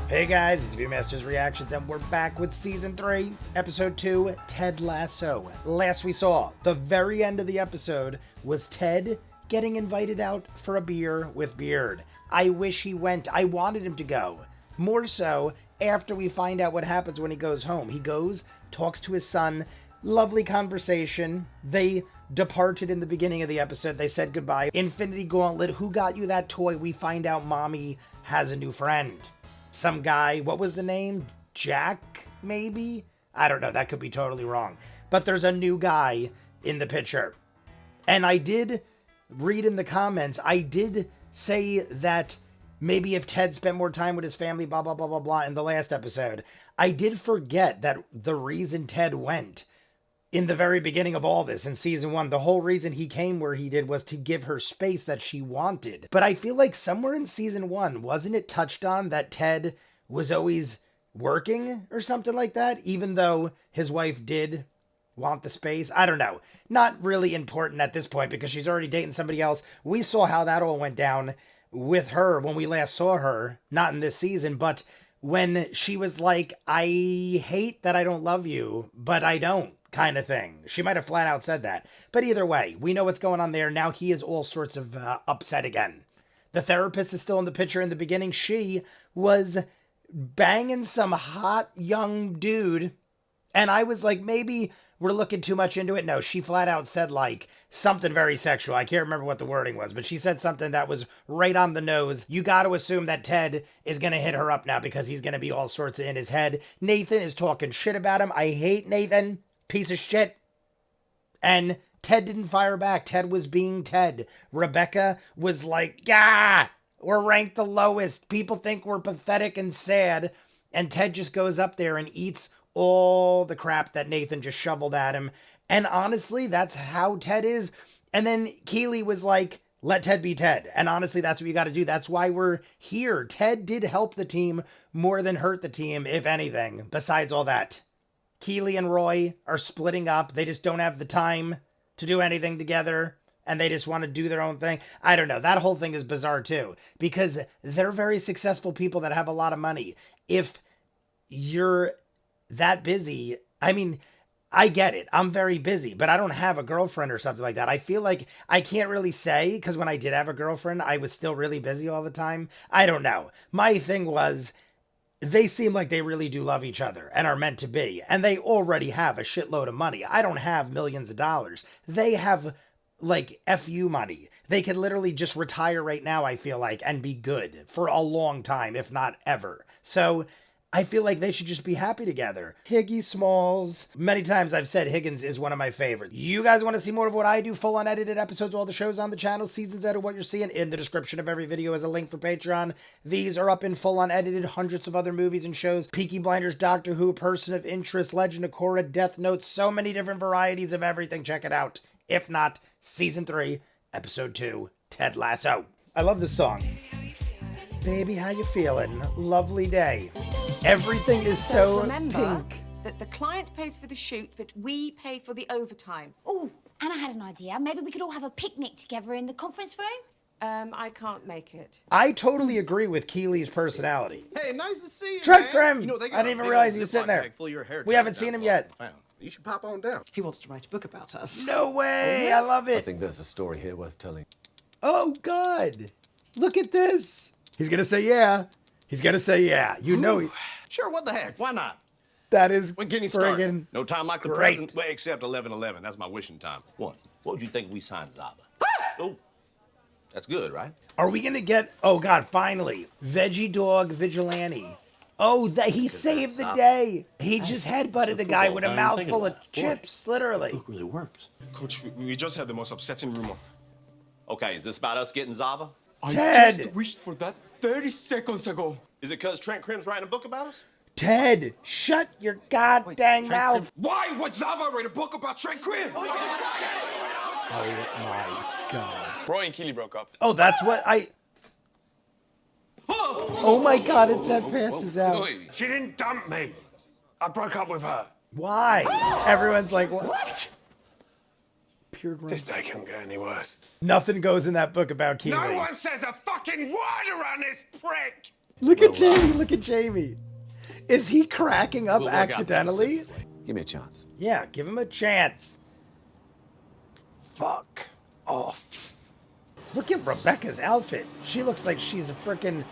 Hey guys, it's ViewMasters Reactions, and we're back with Season 3, Episode 2, Ted Lasso. Last we saw, the very end of the episode, was Ted getting invited out for a beer with Beard. I wish he went. I wanted him to go. More so, after we find out what happens when he goes home. He goes, talks to his son, lovely conversation. They departed in the beginning of the episode. They said goodbye. Infinity Gauntlet, who got you that toy? We find out Mommy has a new friend. Some guy, what was the name? Jack, maybe? I don't know, that could be totally wrong. But there's a new guy in the picture. And I did read in the comments, I did say that maybe if Ted spent more time with his family, blah, blah, blah, blah, blah, in the last episode. I did forget that the reason Ted went in the very beginning of all this in season 1, the whole reason he came where he did was to give her space that she wanted. But I feel like somewhere in season 1, wasn't it touched on that Ted was always working or something like that, even though his wife did want the space? I don't know. Not really important at this point because she's already dating somebody else. We saw how that all went down with her when we last saw her, not in this season, but when she was like, I hate that I don't love you, but I don't. Kind of thing. She might have flat out said that. But either way, we know what's going on there. Now he is all sorts of upset again. The therapist is still in the picture. In the beginning, she was banging some hot young dude. And I was like, maybe we're looking too much into it. No, she flat out said like something very sexual. I can't remember what the wording was, but she said something that was right on the nose. You got to assume that Ted is going to hit her up now because he's going to be all sorts of in his head. Nathan is talking shit about him. I hate Nathan. Piece of shit. And Ted didn't fire back. Ted was being Ted. Rebecca was like, "Gah, we're ranked the lowest. People think we're pathetic and sad." And Ted just goes up there and eats all the crap that Nathan just shoveled at him. And honestly, that's how Ted is. And then Keely was like, let Ted be Ted. And honestly, that's what you got to do. That's why we're here. Ted did help the team more than hurt the team, if anything, besides all that. Keely and Roy are splitting up. They just don't have the time to do anything together, and they just want to do their own thing. I don't know. That whole thing is bizarre, too, because they're very successful people that have a lot of money. If you're that busy, I mean, I get it. I'm very busy, but I don't have a girlfriend or something like that. I feel like I can't really say, because when I did have a girlfriend, I was still really busy all the time. I don't know. My thing was, they seem like they really do love each other and are meant to be. And they already have a shitload of money. I don't have millions of dollars. They have, like, FU money. They could literally just retire right now, I feel like, and be good for a long time, if not ever. So I feel like they should just be happy together. Higgy Smalls. Many times I've said Higgins is one of my favorites. You guys want to see more of what I do? Full unedited episodes, all the shows on the channel, seasons out of what you're seeing. In the description of every video is a link for Patreon. These are up in full unedited, hundreds of other movies and shows. Peaky Blinders, Doctor Who, Person of Interest, Legend of Korra, Death Note, so many different varieties of everything. Check it out. If not, Season 3, Episode 2, Ted Lasso. I love this song. Baby, how you feeling? Lovely day. Everything is so remember pink. That the client pays for the shoot, but we pay for the overtime. Oh, and I had an idea. Maybe we could all have a picnic together in the conference room? I can't make it. I totally agree with Keely's personality. Hey, nice to see you, Trent man. Grimm! You know, they I got didn't even realize he was sitting there. We haven't seen him yet. You should pop on down. He wants to write a book about us. No way! I love I it. think there's a story here worth telling. Oh, God. Look at this. He's going to say yeah. He's going to say yeah. You know he... Sure, what the heck? Why not? That is When can you start? friggin' No time like the great. present. Well, except 11:11. That's my wishing time. One. What would you think if we signed Zava? Oh, that's good, right? Are we going to get... Oh, God, finally. Veggie Dog Vigilante. Oh, he saved the day. He just headbutted the guy with a mouthful of chips, literally. Book really works. Coach, we just had the most upsetting rumor. Okay, is this about us getting Zava? Ted! I just wished for that 30 seconds ago. Is it because Trent Crimm's writing a book about us? Ted, shut your goddamn mouth. Why would Zava write a book about Trent Crimm? Oh, my God. Roy and Keely broke up. Oh, that's what I... Oh, my God, it's that passes out. She didn't dump me. I broke up with her. Why? Everyone's like, what? Pure This day can't get any worse. Nothing goes in that book about Keely. No one says a fucking word around this prick. Look at Jamie. Look at Jamie. Is he cracking up We'll work out the accidentally? specifics later. Give me a chance. Yeah, give him a chance. Fuck off. Look at Rebecca's outfit. She looks like she's a freaking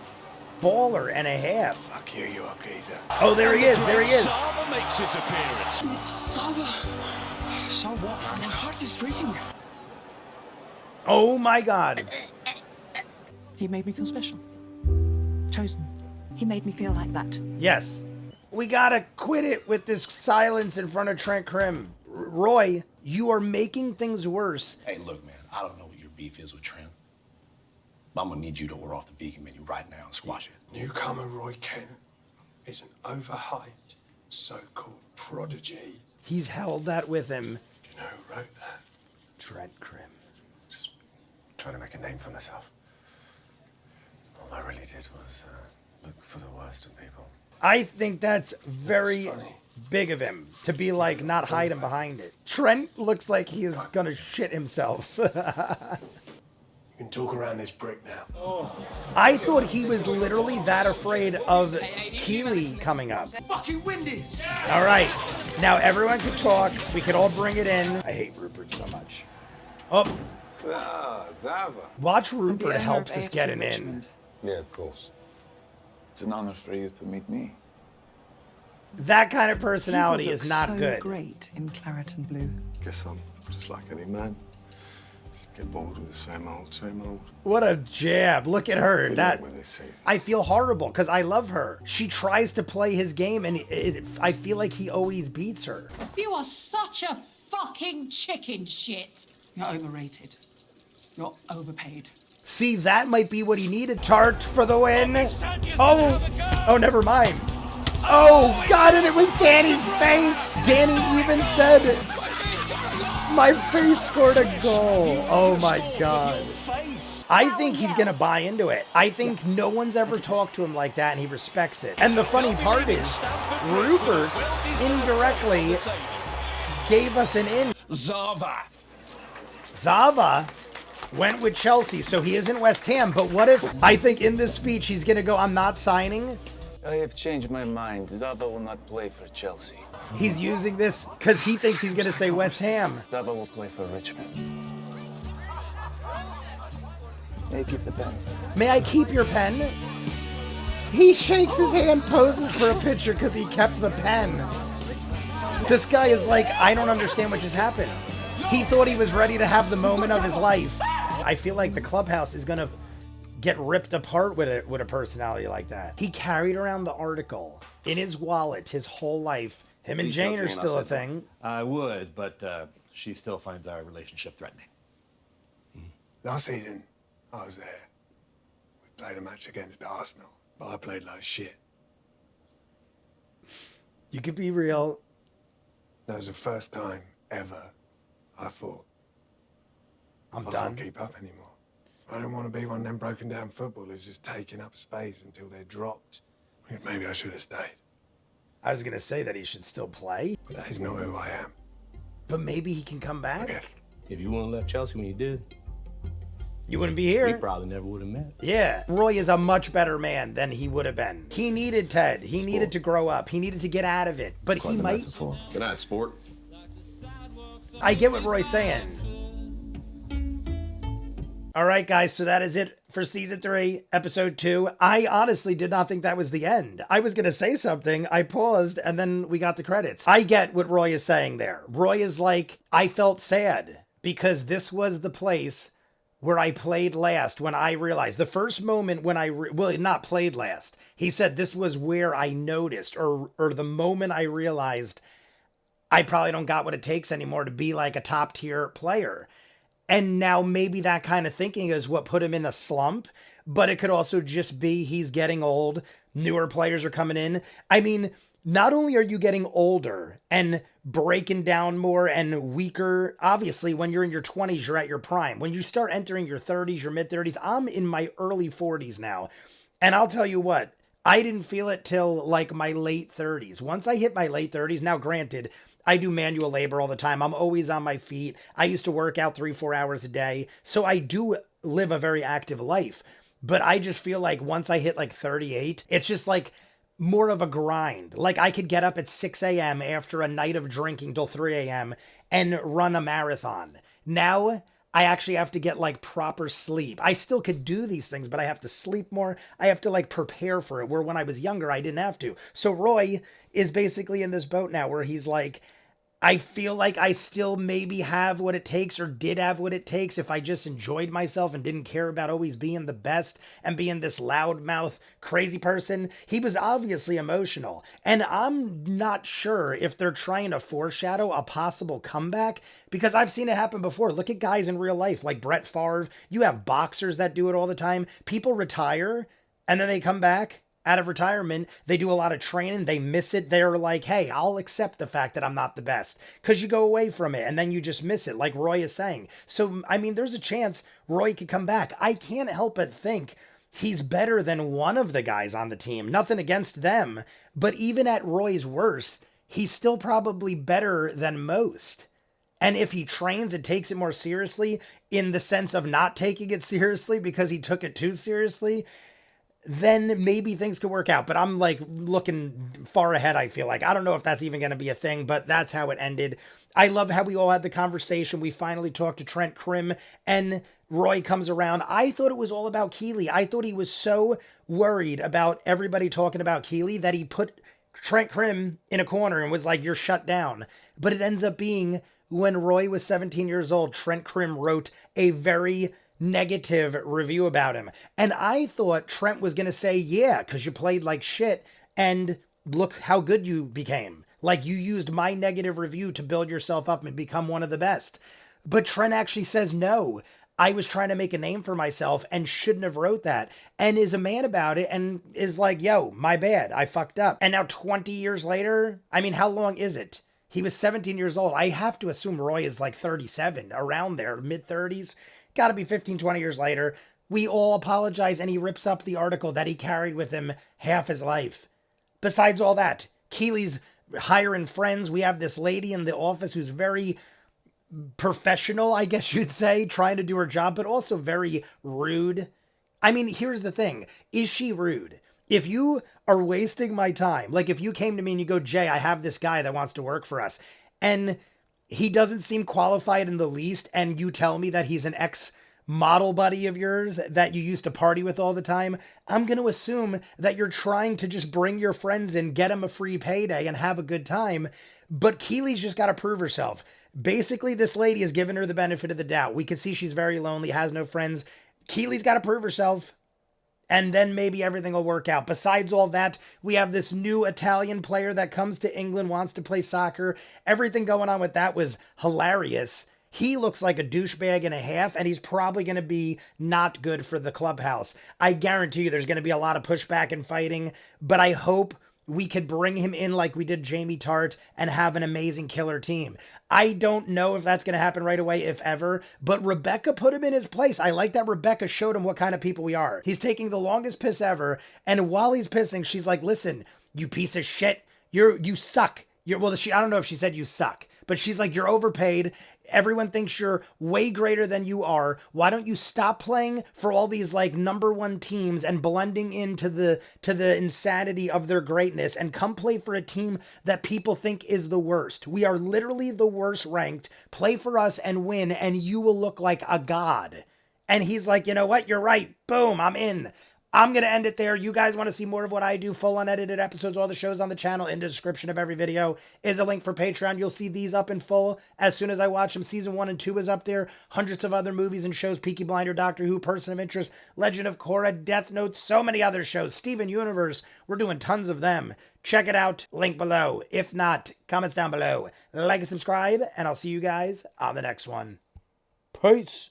baller and a half. Fuck you, you up geezer. Oh, there he is. There he is. Zava makes his appearance. Zava. So what? My heart is racing. Oh my God. He made me feel special. Chosen. He made me feel like that. Yes. We gotta quit it with this silence in front of Trent Krim. Roy, you are making things worse. Hey, look, man, I don't know what your beef is with Trent. But I'm gonna need you to order off the vegan menu right now and squash it. Newcomer Roy Kent is an overhyped, so-called prodigy. He's held that with him. Do you know who wrote that? Trent Krim. Just trying to make a name for myself. All I really did was look for the worst in people. I think that's very That's funny. big of him to be like not hiding behind it. Trent looks like he is gonna shit himself. You can talk around this brick now. I thought he was literally that afraid of Keely coming up. Fucking Wendy's! All right, now everyone can talk. We can all bring it in. I hate Rupert so much. Oh, Ah, Zava. watch The Rupert owner helps of us AFC getting in. Richmond. Yeah, of course. It's an honor for you to meet me. That kind of personality People is look not so good. great in claret and blue. Guess I'm just like any man. Just get bored with the same old, same old. What a jab. Look at her. That With this season. I feel horrible because I love her. She tries to play his game and I feel like he always beats her. You are such a fucking chicken shit. You're overrated. You're overpaid. See, that might be what he needed. Tart for the win. Oh, never mind. Oh, God, and it was Danny's face. Danny even said, my face scored a goal. Oh, my God. I think he's going to buy into it. I think no one's ever talked to him like that, and he respects it. And the funny part is, Rupert indirectly gave us an in. Zava. Zava went with Chelsea, so he isn't West Ham. But what if, I think in this speech, he's going to go, I'm not signing. I have changed my mind. Zava will not play for Chelsea. He's using this because he thinks he's going to say West Ham. Zava will play for Richmond. May I keep the pen? May I keep your pen? He shakes his hand, poses for a picture because he kept the pen. This guy is like, I don't understand what just happened. He thought he was ready to have the moment of his life. I feel like the clubhouse is going to get ripped apart with a personality like that. He carried around the article in his wallet his whole life. Him and Jane are still a thing. I would, but she still finds our relationship threatening. Last season, I was there. We played a match against Arsenal, but I played like shit. You could be real. That was the first time ever I thought, I'm I done. can't keep up anymore. I don't want to be one of them broken down footballers just taking up space until they're dropped. Maybe I should have stayed. I was going to say that he should still play, But that is not who I am. but maybe he can come back. Okay. If you wouldn't have left Chelsea when you did, You wouldn't be we here. probably never would have met. Yeah, Roy is a much better man than he would have been. He needed Ted. He needed to grow up. He needed to get out of it. But he might. Good night, sport. I get what Roy's saying. All right, guys, so that is it for season 3, episode 2. I honestly did not think that was the end. I was going to say something. I paused, and then we got the credits. I get what Roy is saying there. Roy is like, I felt sad because this was the place where I played last when I realized the first moment when well, not played last. He said this was where I noticed or the moment I realized I probably don't got what it takes anymore to be like a top tier player. And now maybe that kind of thinking is what put him in a slump, but it could also just be he's getting old. Newer players are coming in. I mean, not only are you getting older and breaking down more and weaker, obviously when you're in your 20s, you're at your prime. When you start entering your 30s, your mid 30s, I'm in my early 40s now. And I'll tell you what, I didn't feel it till like my late 30s. Once I hit my late 30s, now granted, I do manual labor all the time. I'm always on my feet. I used to work out 3-4 hours a day. So I do live a very active life. But I just feel like once I hit like 38, it's just like more of a grind. Like I could get up at 6 a.m. after a night of drinking till 3 a.m. and run a marathon. Now I actually have to get like proper sleep. I still could do these things, but I have to sleep more. I have to like prepare for it, where when I was younger, I didn't have to. So Roy is basically in this boat now where he's like, I feel like I still maybe have what it takes, or did have what it takes, if I just enjoyed myself and didn't care about always being the best and being this loudmouth crazy person. He was obviously emotional, and I'm not sure if they're trying to foreshadow a possible comeback, because I've seen it happen before. Look at guys in real life like Brett Favre. You have boxers that do it all the time. People retire and then they come back out of retirement, they do a lot of training, they miss it, they're like, hey, I'll accept the fact that I'm not the best, because you go away from it and then you just miss it, like Roy is saying. So, I mean, there's a chance Roy could come back. I can't help but think he's better than one of the guys on the team. Nothing against them, but even at Roy's worst, he's still probably better than most. And if he trains and takes it more seriously, in the sense of not taking it seriously because he took it too seriously, then maybe things could work out. But I'm like looking far ahead, I feel like. I don't know if that's even going to be a thing, but that's how it ended. I love how we all had the conversation. We finally talked to Trent Crimm, and Roy comes around. I thought it was all about Keely. I thought he was so worried about everybody talking about Keely that he put Trent Crimm in a corner and was like, you're shut down. But it ends up being, when Roy was 17 years old, Trent Crimm wrote a very negative review about him. And I thought Trent was going to say, yeah, because you played like shit and look how good you became. Like, you used my negative review to build yourself up and become one of the best. But Trent actually says, no, I was trying to make a name for myself and shouldn't have wrote that, and is a man about it and is like, yo, my bad, I fucked up. And now 20 years later, I mean, how long is it? He was 17 years old. I have to assume Roy is like 37, around there, mid-30s. Got to be 15, 20 years later. We all apologize, and he rips up the article that he carried with him half his life. Besides all that, Keely's hiring friends. We have this lady in the office who's very professional, I guess you'd say, trying to do her job, but also very rude. I mean, here's the thing. Is she rude? If you are wasting my time, like if you came to me and you go, Jay, I have this guy that wants to work for us, and he doesn't seem qualified in the least, and you tell me that he's an ex-model buddy of yours that you used to party with all the time, I'm going to assume that you're trying to just bring your friends in, get them a free payday, and have a good time. But Keely's just got to prove herself. Basically, this lady has given her the benefit of the doubt. We can see she's very lonely, has no friends. Keely's got to prove herself, and then maybe everything will work out. Besides all that, we have this new Italian player that comes to England, wants to play soccer. Everything going on with that was hilarious. He looks like a douchebag and a half, and he's probably going to be not good for the clubhouse. I guarantee you there's going to be a lot of pushback and fighting, but I hope we could bring him in like we did Jamie Tart and have an amazing killer team. I don't know if that's going to happen right away, if ever, but Rebecca put him in his place. I like that Rebecca showed him what kind of people we are. He's taking the longest piss ever, and while he's pissing, she's like, listen, you piece of shit, you suck. I don't know if she said you suck, but she's like, you're overpaid. Everyone thinks you're way greater than you are. Why don't you stop playing for all these like number one teams and blending into the insanity of their greatness, and come play for a team that people think is the worst. We are literally the worst ranked. Play for us and win, and you will look like a god. And he's like, you know what? You're right. Boom, I'm in. I'm going to end it there. You guys want to see more of what I do, full unedited episodes, all the shows on the channel. In the description of every video is a link for Patreon. You'll see these up in full as soon as I watch them. Season 1 and 2 is up there. Hundreds of other movies and shows. Peaky Blinder, Doctor Who, Person of Interest, Legend of Korra, Death Note, so many other shows. Steven Universe, we're doing tons of them. Check it out. Link below. If not, comments down below. Like and subscribe, and I'll see you guys on the next one. Peace.